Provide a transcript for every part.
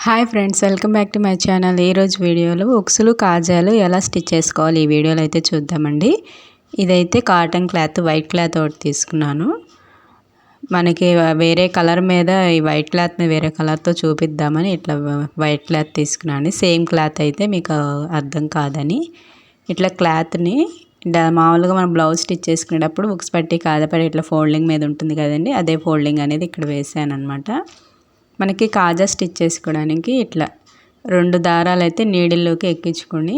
Hi friends, welcome back to my channel. ఈరోజు వీడియోలో ఉక్సులు కాజాలు ఎలా స్టిచ్ చేసుకోవాలి ఈ వీడియోలో అయితే చూద్దామండి. ఇదైతే కాటన్ క్లాత్, వైట్ క్లాత్ ఒకటి తీసుకున్నాను. మనకి వేరే కలర్ మీద ఈ వైట్ క్లాత్ మీద వేరే కలర్తో చూపిద్దామని ఇట్లా వైట్ క్లాత్ తీసుకున్నాను. సేమ్ క్లాత్ అయితే మీకు అర్థం కాదని ఇట్లా క్లాత్ని మామూలుగా మనం బ్లౌజ్ స్టిచ్ చేసుకునేటప్పుడు ఉక్స్ పట్టి కాజపడి ఇట్లా ఫోల్డింగ్ మీద ఉంటుంది కదండి, అదే ఫోల్డింగ్ అనేది ఇక్కడ వేసాను అనమాట. మనకి కాజా స్టిచ్ చేసుకోవడానికి ఇట్లా 2 దారాలు అయితే నీడిల్లోకి ఎక్కించుకొని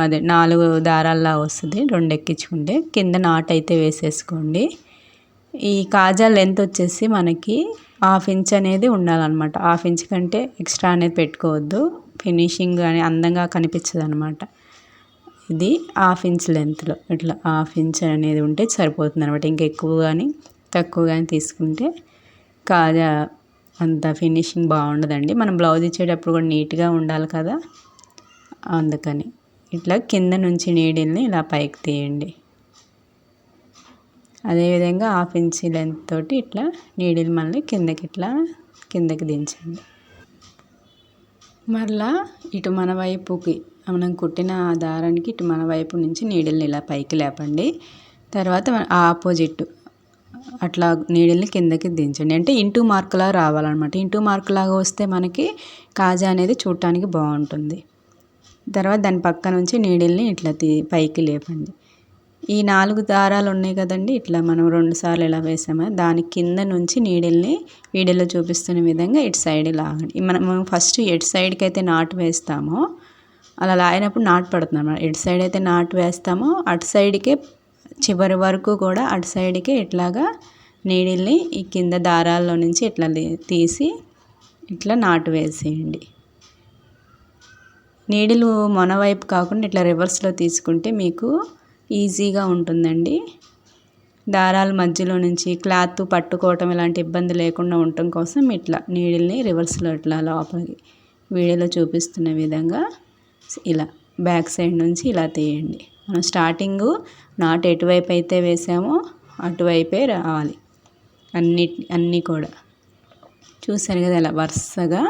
అదే 4 దారాల్లా వస్తుంది. 2 ఎక్కించుకుంటే కింద నాట్ అయితే వేసేసుకోండి. ఈ కాజా లెంత్ వచ్చేసి మనకి 1/2 ఇంచ్ అనేది ఉండాలన్నమాట. 1/2 ఇంచ్ కంటే ఎక్స్ట్రా అనేది పెట్టుకోవద్దు. ఫినిషింగ్ అని అందంగా కనిపించదు అనమాట. ఇది 1/2 ఇంచ్ లెంత్లో ఇట్లా 1/2 ఇంచ్ అనేది ఉంటే సరిపోతుంది అనమాట. ఇంకా ఎక్కువ కానీ తక్కువ కానీ తీసుకుంటే కాజా అంత ఫినిషింగ్ బాగుండదండి. మనం బ్లౌజ్ ఇచ్చేటప్పుడు కూడా నీట్గా ఉండాలి కదా, అందుకని ఇట్లా కింద నుంచి నీడిల్ని ఇలా పైకి తీయండి. అదేవిధంగా 1/2 ఇంచ్ లెంత్ తోటి ఇట్లా నీడిల్ మళ్ళీ కిందకి దించండి. మరలా ఇటు మన వైపుకి మనం కుట్టిన దారానికి ఇటు మన వైపు నుంచి నీడిల్ని ఇలా పైకి లేపండి. తర్వాత ఆపోజిట్ అట్లా నీడిల్ని కిందకి దించండి. అంటే ఇంటూ మార్కులా రావాలన్నమాట. ఇంటూ మార్కులాగా వస్తే మనకి కాజా అనేది చూడటానికి బాగుంటుంది. తర్వాత దాని పక్క నుంచి నీడిల్ని ఇట్లా పైకి లేపండి. ఈ 4 దారాలు ఉన్నాయి కదండి, ఇట్లా మనం 2 సార్లు ఇలా వేసామో దాని కింద నుంచి నీడిల్ని వీడియోలో చూపిస్తున్న విధంగా ఇటు సైడ్ లాగండి. మనం ఫస్ట్ ఎటు సైడ్కి అయితే నాటు వేస్తామో అలా లాగినప్పుడు నాటు పడుతుంది అన్నమాట. ఎటు సైడ్ అయితే నాటు వేస్తామో అటు సైడ్కే చివరి వరకు కూడా అటు సైడ్కి ఇట్లాగా నీడిల్ని ఈ కింద దారాల్లో నుంచి ఇట్లా తీసి ఇట్లా నాటు వేసేయండి. నీడిలు మొన వైపు కాకుండా ఇట్లా రివర్స్లో తీసుకుంటే మీకు ఈజీగా ఉంటుందండి. దారాల మధ్యలో నుంచి క్లాత్ పట్టుకోవటం ఇలాంటి ఇబ్బంది లేకుండా ఉండటం కోసం ఇట్లా నీడిల్ని రివర్స్లో ఇట్లా లోపలికి వీడియోలో చూపిస్తున్న విధంగా ఇలా బ్యాక్ సైడ్ నుంచి ఇలా తీయండి. మనం స్టార్టింగ్ నాటు ఎటువైపు అయితే వేసామో అటువైపే రావాలి. అన్నీ కూడా చూసారు కదా, ఇలా వరుసగా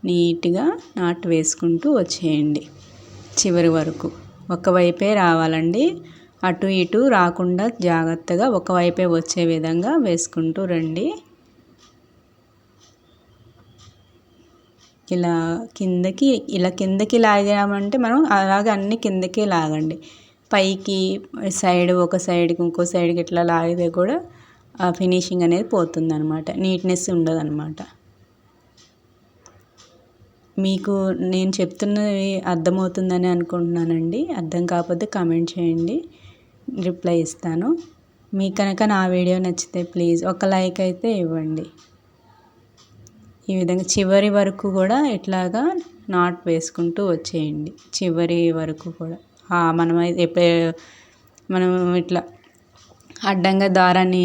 నీట్గా నాటు వేసుకుంటూ వచ్చేయండి. చివరి వరకు ఒకవైపే రావాలండి. అటు ఇటు రాకుండా జాగ్రత్తగా ఒకవైపే వచ్చే విధంగా వేసుకుంటూ రండి. ఇలా కిందకి లాగామంటే మనం అలాగే అన్ని కిందకే లాగండి. పైకి సైడ్ ఒక సైడ్కి ఇంకో సైడ్కి ఇట్లా లాగితే కూడా ఆ ఫినిషింగ్ అనేది పోతుంది అనమాట, నీట్నెస్ ఉండదన్నమాట. మీకు నేను చెప్తున్నది అర్థమవుతుందని అనుకుంటున్నానండి. అర్థం కాకపోతే కామెంట్ చేయండి, రిప్లై ఇస్తాను. మీకు కనుక నా వీడియో నచ్చితే ప్లీజ్ ఒక లైక్ అయితే ఇవ్వండి. ఈ విధంగా చివరి వరకు కూడా ఇట్లాగా నాట్ వేసుకుంటూ వచ్చేయండి. చివరి వరకు కూడా మనం ఇట్లా అడ్డంగా దారాన్ని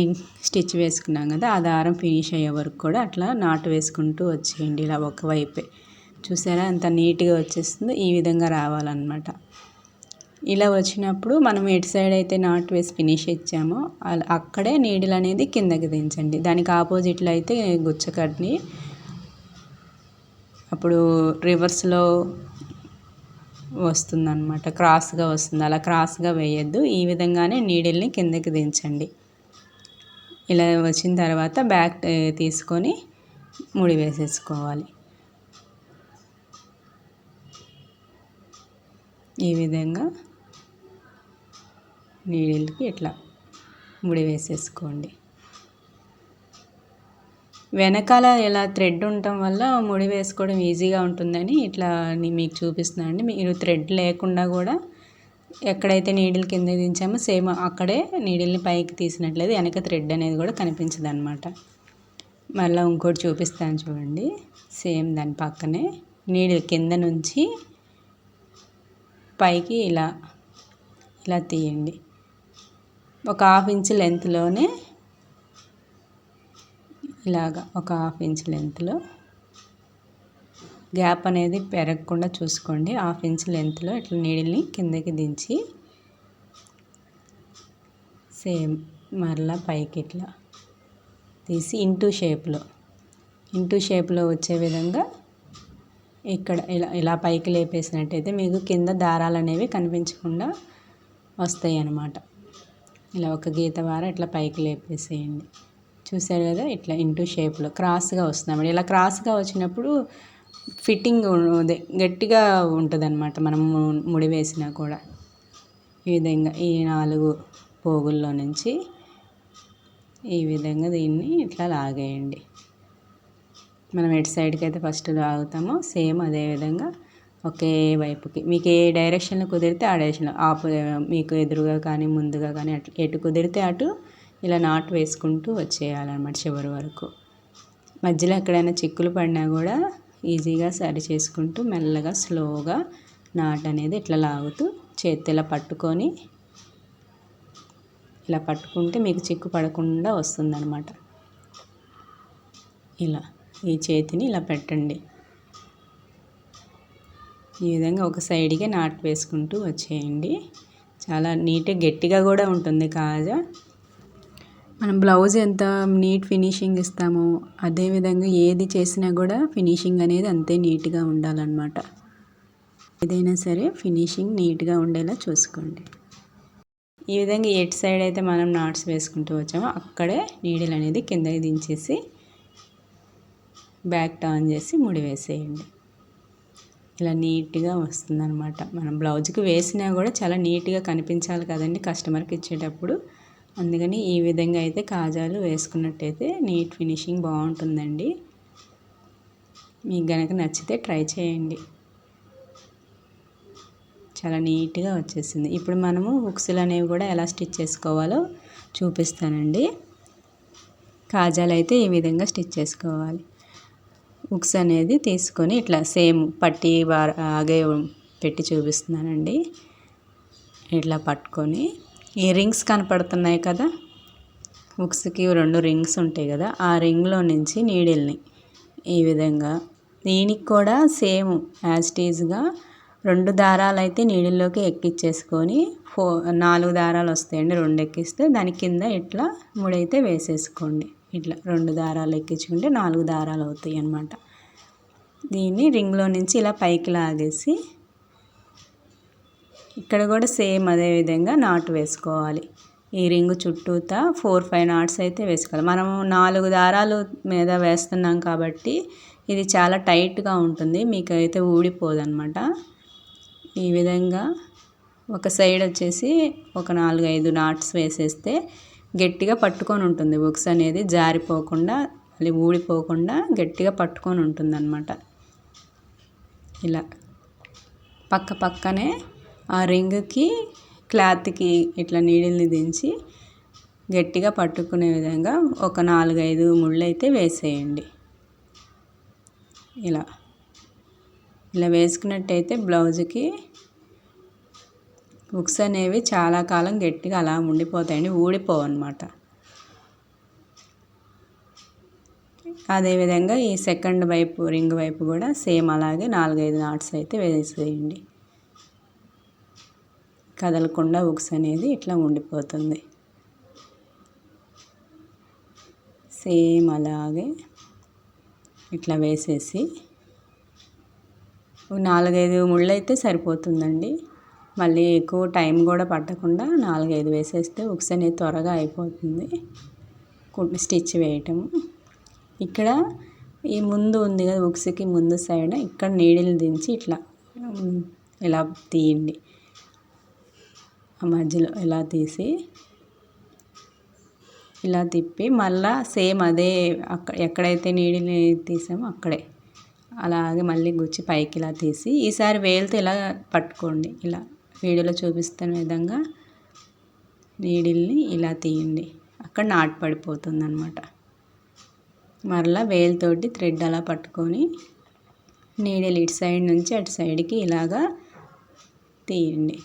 స్టిచ్ వేసుకున్నాం కదా, ఆ దారం ఫినిష్ అయ్యే వరకు కూడా అట్లా నాటు వేసుకుంటూ వచ్చేయండి. ఇలా ఒకవైపే చూసారా ఎంత నీట్గా వచ్చేస్తుందో. ఈ విధంగా రావాలన్నమాట. ఇలా వచ్చినప్పుడు మనం ఎటు సైడ్ అయితే నాటు వేసి ఫినిష్ ఇచ్చామో అక్కడే నీడిల్ అనేది కిందకి దించండి. దానికి ఆపోజిట్లో అయితే గుచ్చకడ్ని అప్పుడు రివర్స్లో వస్తుందన్నమాట, క్రాస్గా వస్తుంది. అలా క్రాస్గా వేయద్దు. ఈ విధంగానే నీడిల్ని కిందకి దించండి. ఇలా వచ్చిన తర్వాత బ్యాక్ తీసుకొని ముడి వేసేసుకోవాలి. ఈ విధంగా నీడిల్కి ఇట్లా ముడి వేసేసుకోండి. వెనకాల ఇలా థ్రెడ్ ఉండటం వల్ల ముడి వేసుకోవడం ఈజీగా ఉంటుందని ఇట్లా మీకు చూపిస్తున్నాను అండి. మీరు థ్రెడ్ లేకుండా కూడా ఎక్కడైతే నీడిల్ కింద దించామో సేమ్ అక్కడే నీడిల్ని పైకి తీసినట్లయితే వెనక థ్రెడ్ అనేది కూడా కనిపించదు అనమాట. మళ్ళీ ఇంకోటి చూపిస్తాను చూడండి. సేమ్ దాని పక్కనే నీడిల్ కింద నుంచి పైకి ఇలా తీయండి. ఒక 1/2 ఇంచ్ లెంత్లోనే ఇలాగా ఒక 1/2 ఇంచ్ లెంత్లో గ్యాప్ అనేది పెరగకుండా చూసుకోండి. 1/2 ఇంచ్ లెంత్లో ఇట్లా నీడిల్ని కిందకి దించి సేమ్ మరలా పైకి ఇట్లా తీసి ఇంటూ షేప్లో వచ్చే విధంగా ఇక్కడ ఇలా పైకి లేపేసినట్టయితే మీకు కింద దారాలు అనేవి కనిపించకుండా వస్తాయి అన్నమాట. ఇలా ఒక గీత వార ఇట్లా పైకి లేపేసేయండి. చూసారు కదా, ఇట్లా ఇంటూ షేప్లో క్రాస్గా వస్తుంది. ఇలా క్రాస్గా వచ్చినప్పుడు ఫిట్టింగ్ గట్టిగా ఉంటుంది అన్నమాట. మనం ముడి వేసినా కూడా ఈ విధంగా ఈ 4 పోగుల్లో నుంచి ఈ విధంగా దీన్ని ఇట్లా లాగేయండి. మనం ఎటు సైడ్కి అయితే ఫస్ట్ లాగుతామో సేమ్ అదే విధంగా ఒకే వైపుకి మీకు ఏ డైరెక్షన్లో కుదిరితే ఆ డైరెక్షన్లో మీకు ఎదురుగా కానీ ముందుగా కానీ అట్లా ఎటు కుదిరితే అటు ఇలా నాట్ వేసుకుంటూ వచ్చేయాలన్నమాట చివరి వరకు. మధ్యలో ఎక్కడైనా చిక్కులు పడినా కూడా ఈజీగా సరి చేసుకుంటూ మెల్లగా స్లోగా నాట్ అనేది ఇట్లా లాగుతూ చేతి ఇలా పట్టుకొని ఇలా పట్టుకుంటే మీకు చిక్కు పడకుండా వస్తుందన్నమాట. ఇలా ఈ చేతిని ఇలా పెట్టండి. ఈ విధంగా ఒక సైడ్కే నాట్ వేసుకుంటూ వచ్చేయండి. చాలా నీట్గా గట్టిగా కూడా ఉంటుంది కాజా. మనం బ్లౌజ్ ఎంత నీట్ ఫినిషింగ్ ఇస్తామో అదేవిధంగా ఏది చేసినా కూడా ఫినిషింగ్ అనేది అంతే నీట్గా ఉండాలన్నమాట. ఏదైనా సరే ఫినిషింగ్ నీట్గా ఉండేలా చూసుకోండి. ఈ విధంగా ఎటు సైడ్ అయితే మనం నాట్స్ వేసుకుంటూ వచ్చామో అక్కడే నీడిల్ అనేది కిందకి దించేసి బ్యాక్ టర్న్ చేసి ముడి వేసేయండి. ఇలా నీట్గా వస్తుందన్నమాట. మనం బ్లౌజ్కి వేసినా కూడా చాలా నీట్గా కనిపించాలి కదండి కస్టమర్కి ఇచ్చేటప్పుడు. అందుకని ఈ విధంగా అయితే కాజాలు వేసుకున్నట్టయితే నీట్ ఫినిషింగ్ బాగుంటుందండి. మీకు కనుక నచ్చితే ట్రై చేయండి. చాలా నీట్గా వచ్చేసింది. ఇప్పుడు మనము హుక్స్లు అనేవి కూడా ఎలా స్టిచ్ చేసుకోవాలో చూపిస్తానండి. కాజాలు అయితే ఈ విధంగా స్టిచ్ చేసుకోవాలి. హుక్స్ అనేది తీసుకొని ఇట్లా సేమ్ పట్టి ఆగే పెట్టి చూపిస్తున్నానండి. ఇట్లా పట్టుకొని ఈ రింగ్స్ కనపడుతున్నాయి కదా, హుక్స్కి 2 రింగ్స్ ఉంటాయి కదా, ఆ రింగ్లో నుంచి నీడిల్ని ఈ విధంగా దీనికి కూడా సేమ్ యాజ్ టీజ్గా 2 దారాలు అయితే నీడిల్లోకి ఎక్కించేసుకొని 4 దారాలు వస్తాయండి. 2 ఎక్కిస్తే దాని కింద ఇట్లా ముడైతే వేసేసుకోండి. ఇట్లా 2 దారాలు ఎక్కించుకుంటే 4 దారాలు అవుతాయి అన్నమాట. దీన్ని రింగ్లో నుంచి ఇలా పైకి లాగేసి ఇక్కడ కూడా సేమ్ అదే విధంగా నాటు వేసుకోవాలి. ఈ రింగు చుట్టూతా 4-5 నాట్స్ అయితే వేసుకోవాలి. మనము 4 దారాలు మీద వేస్తున్నాం కాబట్టి ఇది చాలా టైట్గా ఉంటుంది, మీకు అయితే ఊడిపోదన్నమాట. ఈ విధంగా ఒక సైడ్ వచ్చేసి ఒక 4-5 నాట్స్ వేసేస్తే గట్టిగా పట్టుకొని ఉంటుంది. హుక్స్ అనేది జారిపోకుండా మళ్ళీ ఊడిపోకుండా గట్టిగా పట్టుకొని ఉంటుందన్నమాట. ఇలా పక్కనే ఆ రింగ్కి క్లాత్కి ఇట్లా నీడిల్ని దించి గట్టిగా పట్టుకునే విధంగా ఒక 4-5 ముళ్ళు అయితే వేసేయండి. ఇలా వేసుకున్నట్టయితే బ్లౌజ్కి హుక్స్ అనేవి చాలా కాలం గట్టిగా అలా ఉండిపోతాయండి, ఊడిపోవు అన్నమాట. అదేవిధంగా ఈ సెకండ్ వైపు రింగ్ వైపు కూడా సేమ్ అలాగే 4-5 నాట్స్ అయితే వేసేయండి. కదలకుండా హుక్స్ అనేది ఇట్లా ఉండిపోతుంది. సేమ్ అలాగే ఇట్లా వేసేసి 4-5 ముళ్ళు అయితే సరిపోతుందండి. మళ్ళీ ఎక్కువ టైం కూడా పట్టకుండా 4-5 వేసేస్తే హుక్స్ అనేది త్వరగా అయిపోతుంది స్టిచ్ వేయటం. ఇక్కడ ఈ ముందు ఉంది కదా హుక్స్కి ముందు సైడ్, ఇక్కడ నీడిల్ దించి ఇట్లా ఇలా తీయండి. ఆ మధ్యలో ఇలా తీసి ఇలా తిప్పి మళ్ళీ సేమ్ అదే ఎక్కడైతే నీడిల్ తీసామో అక్కడే అలాగే మళ్ళీ గుచ్చి పైకి ఇలా తీసి ఈసారి వేలుతో ఇలా పట్టుకోండి. ఇలా వీడియోలో చూపిస్తున్న విధంగా నీడిల్ని ఇలా తీయండి. అక్కడ నాటు పడిపోతుంది అన్నమాట. మరలా వేలుతోటి థ్రెడ్ అలా పట్టుకొని నీడిల్ ఇటు సైడ్ నుంచి అటు సైడ్కి ఇలాగా తీయండి.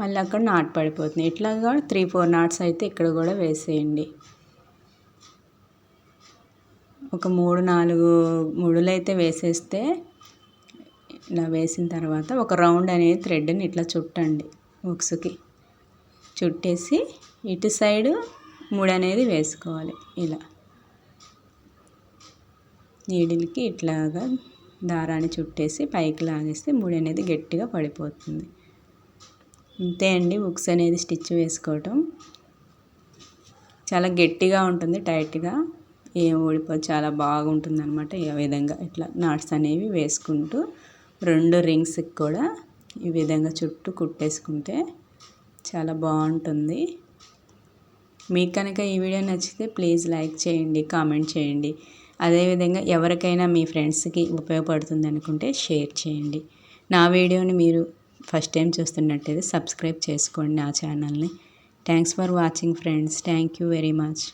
మళ్ళీ అక్కడ నాటు పడిపోతుంది. ఇట్లాగా 3-4 నాట్స్ అయితే ఇక్కడ కూడా వేసేయండి. ఒక 3-4 ముడులు అయితే వేసేస్తే ఇలా వేసిన తర్వాత ఒక రౌండ్ అనేది థ్రెడ్ని ఇట్లా చుట్టండి. హుక్స్కి చుట్టేసి ఇటు సైడు ముడి అనేది వేసుకోవాలి. ఇలా నీడిల్కి ఇట్లాగా దారాన్ని చుట్టేసి పైకి లాగేస్తే ముడి అనేది గట్టిగా పడిపోతుంది. అంతే అండి హుక్స్ అనేది స్టిచ్ వేసుకోవటం. చాలా గట్టిగా ఉంటుంది, టైట్గా ఏం ఊడిపోదు, చాలా బాగుంటుంది అనమాట. ఈ విధంగా ఇట్లా నాట్స్ అనేవి వేసుకుంటూ 2 రింగ్స్కి కూడా ఈ విధంగా చుట్టూ కుట్టేసుకుంటే చాలా బాగుంటుంది. మీకు కనుక ఈ వీడియో నచ్చితే ప్లీజ్ లైక్ చేయండి, కామెంట్ చేయండి. అదేవిధంగా ఎవరికైనా మీ ఫ్రెండ్స్కి ఉపయోగపడుతుంది అనుకుంటే షేర్ చేయండి. నా వీడియోని మీరు ఫస్ట్ టైం చూస్తున్నట్టయితే సబ్స్క్రైబ్ చేసుకోండి నా ఛానల్ని. Thanks for watching friends. Thank you very much.